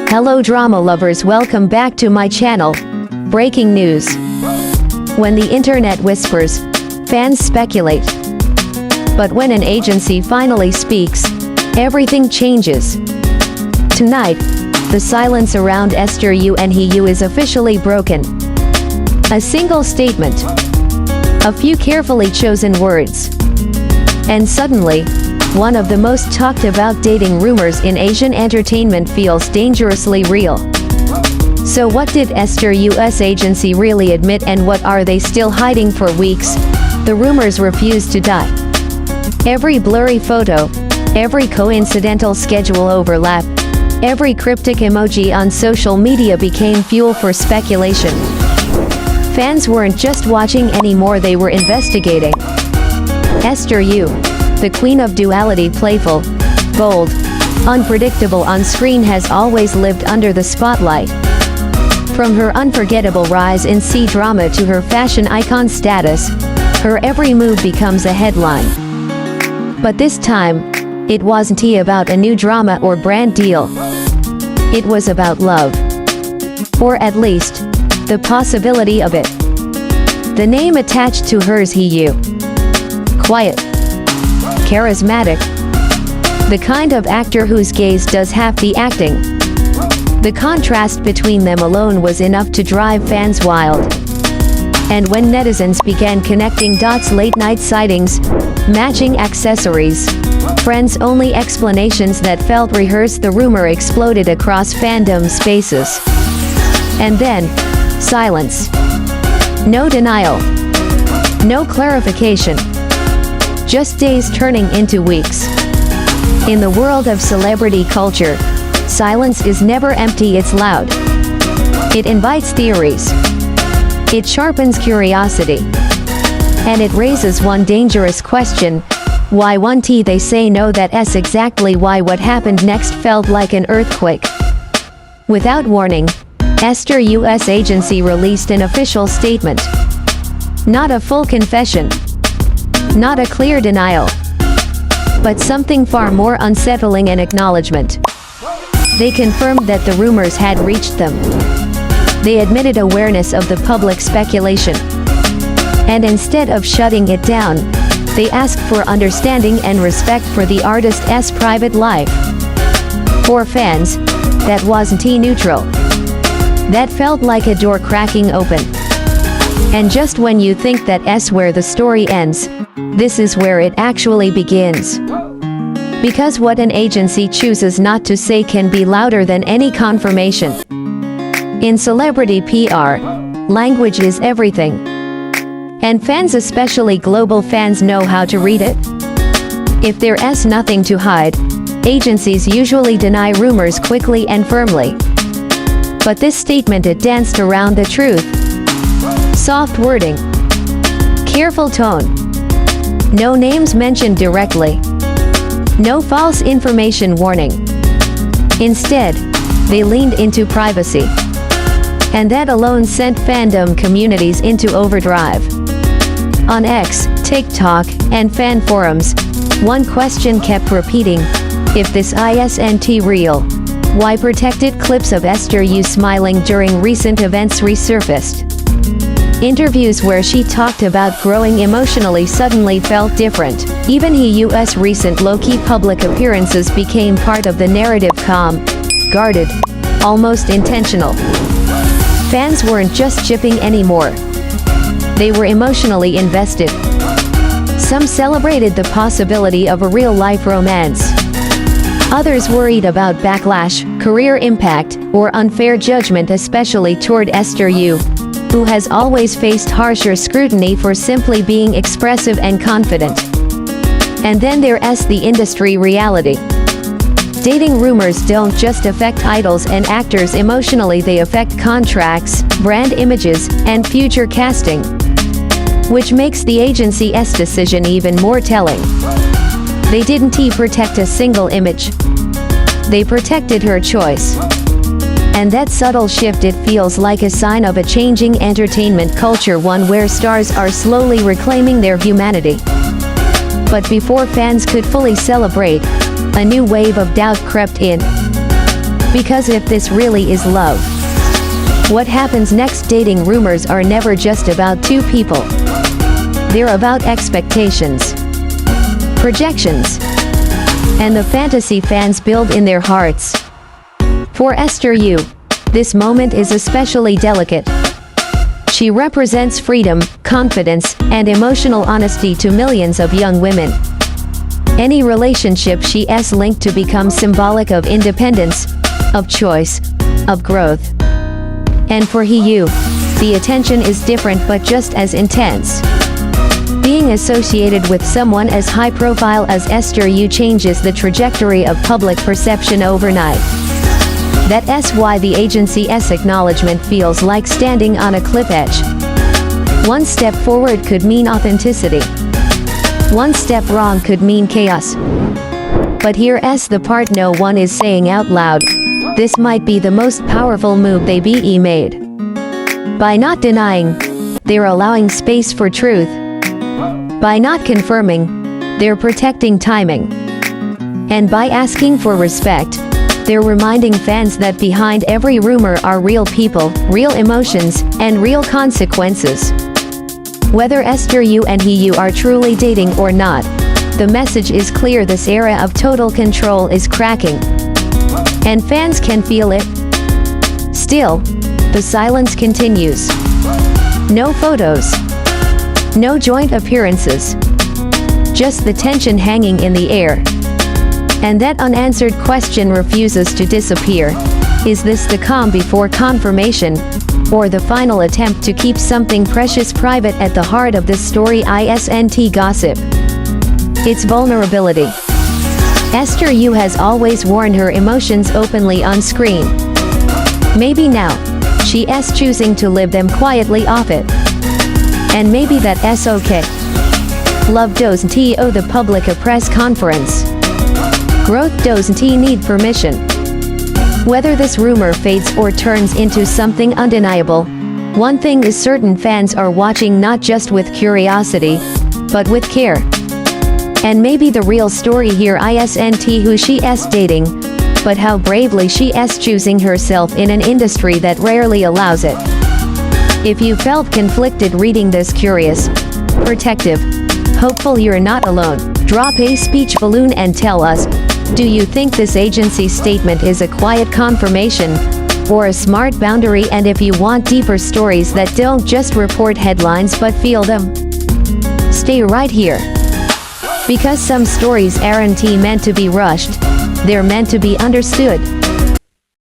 Hello drama lovers, welcome back to my channel. Breaking news. When the internet whispers, fans speculate. But when an agency finally speaks, everything changes. Tonight, the silence around Esther Yu and Yu is officially broken. A single statement. A few carefully chosen words. And suddenly, one of the most talked about dating rumors in Asian entertainment feels dangerously real. So what did Esther Yu's agency really admit, and what are they still hiding? For weeks, the rumors refused to die. Every blurry photo, every coincidental schedule overlap, every cryptic emoji on social media became fuel for speculation. Fans weren't just watching anymore, they were investigating. Esther Yu, the queen of duality, playful, bold, unpredictable on screen, has always lived under the spotlight. From her unforgettable rise in C-drama to her fashion icon status, her every move becomes a headline. But this time, it wasn't about a new drama or brand deal. It was about love. Or at least, the possibility of it. The name attached to hers, Yu. Quiet. Charismatic. The kind of actor whose gaze does half the acting. The contrast between them alone was enough to drive fans wild. And when netizens began connecting dots, late night sightings, matching accessories, friends-only explanations that felt rehearsed, the rumor exploded across fandom spaces. And then, silence. No denial. No clarification. Just days turning into weeks. In the world of celebrity culture, silence is never empty, it's loud. It invites theories. It sharpens curiosity. And it raises one dangerous question. Why won't they say no? That's exactly why what happened next felt like an earthquake. Without warning, Esther Yu's agency released an official statement. Not a full confession. Not a clear denial. But something far more unsettling, an acknowledgement. They confirmed that the rumors had reached them. They admitted awareness of the public speculation. And instead of shutting it down, they asked for understanding and respect for the artist's private life. For fans, that wasn't neutral. That felt like a door cracking open. And just when you think that's where the story ends, this is where it actually begins. Because what an agency chooses not to say can be louder than any confirmation. In celebrity PR, language is everything. And fans, especially global fans, know how to read it. If there's nothing to hide, agencies usually deny rumors quickly and firmly. But this statement, it danced around the truth. Soft wording. Careful tone. No names mentioned directly. No false information warning. Instead, they leaned into privacy. And that alone sent fandom communities into overdrive. On X, TikTok, and fan forums, one question kept repeating: if this isn't real, why? Protected clips of Esther Yu smiling during recent events resurfaced. Interviews where she talked about growing emotionally suddenly felt different. Even Yu's recent low-key public appearances became part of the narrative, calm, guarded, almost intentional. Fans weren't just chipping anymore. They were emotionally invested. Some celebrated the possibility of a real-life romance. Others worried about backlash, career impact, or unfair judgment, especially toward Esther Yu, who has always faced harsher scrutiny for simply being expressive and confident. And then there's the industry reality. Dating rumors don't just affect idols and actors emotionally, they affect contracts, brand images, and future casting. Which makes the agency's decision even more telling. They didn't protect a single image. They protected her choice. And that subtle shift, it feels like a sign of a changing entertainment culture, one where stars are slowly reclaiming their humanity. But before fans could fully celebrate, a new wave of doubt crept in. Because if this really is love, what happens next? Dating rumors are never just about two people. They're about expectations, projections, and the fantasy fans build in their hearts. For Esther Yu, this moment is especially delicate. She represents freedom, confidence, and emotional honesty to millions of young women. Any relationship she's linked to becomes symbolic of independence, of choice, of growth. And for Yu, the attention is different but just as intense. Being associated with someone as high profile as Esther Yu changes the trajectory of public perception overnight. That's why the agency's acknowledgement feels like standing on a cliff edge. One step forward could mean authenticity. One step wrong could mean chaos. But here's the part no one is saying out loud. This might be the most powerful move they be made. By not denying, they're allowing space for truth. By not confirming, they're protecting timing. And by asking for respect, they're reminding fans that behind every rumor are real people, real emotions, and real consequences. Whether Esther Yu and Yu are truly dating or not, the message is clear: this era of total control is cracking. And fans can feel it. Still, the silence continues. No photos. No joint appearances. Just the tension hanging in the air. And that unanswered question refuses to disappear. Is this the calm before confirmation, or the final attempt to keep something precious private at the heart of this story? Isn't gossip. It's vulnerability. Esther Yu has always worn her emotions openly on screen. Maybe now, she's choosing to live them quietly off it. And maybe that's okay. Love doesn't owe the public a press conference. Growth doesn't need permission. Whether this rumor fades or turns into something undeniable, one thing is certain: fans are watching not just with curiosity, but with care. And maybe the real story here isn't who she's dating, but how bravely she's choosing herself in an industry that rarely allows it. If you felt conflicted reading this, curious, protective, hopeful, you're not alone. Drop a speech balloon and tell us, do you think this agency statement is a quiet confirmation, or a smart boundary? And if you want deeper stories that don't just report headlines but feel them, stay right here. Because some stories aren't meant to be rushed, they're meant to be understood.